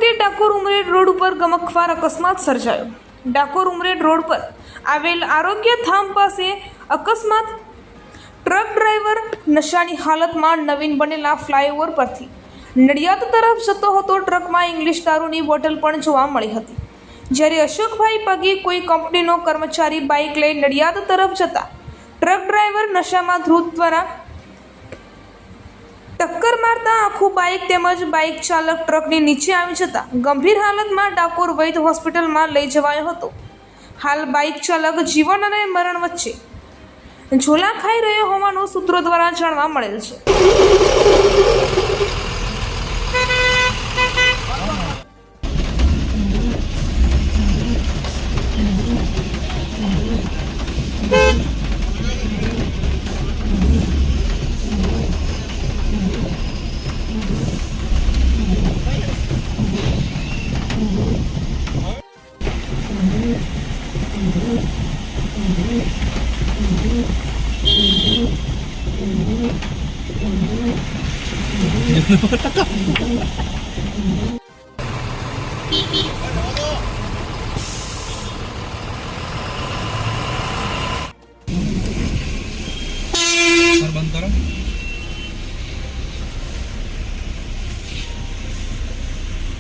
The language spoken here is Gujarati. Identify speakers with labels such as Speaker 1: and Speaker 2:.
Speaker 1: ખાતે ડાકોર ઉમરેઠ રોડ ઉપર ગમખ્વાર અકસ્માત સર્જાયો। ડાકોર ઉમરેઠ રોડ પર આવેલ આરોગ્ય ધામ પાસે અકસ્માત। ટ્રક ડ્રાઈવર નશાની હાલતમાં નવીન બનેલા ફ્લાયઓવર પરથી નડિયાદ તરફ જતો હતો। ટ્રકમાં ઇંગ્લિશ દારૂની બોટલ પણ જોવા મળી હતી। જ્યારે અશોકભાઈ પગી કોઈ કંપનીનો કર્મચારી બાઇક લઈ નડિયાદ તરફ જતા ટ્રક ડ્રાઈવર નશામાં ધૂત દ્વારા ટક્કર મારતા આખું બાઇક તેમજ બાઇક ચાલક ટ્રકની નીચે આવી જતા ગંભીર હાલતમાં ડાકોર વૈદ હોસ્પિટલમાં લઈ જવાયો હતો। હાલ બાઇક ચાલક જીવન અને મરણ વચ્ચે ઝોલા ખાઈ રહ્યો હોવાનું સૂત્રો દ્વારા જાણવા મળેલ છે।
Speaker 2: બંધ કરો।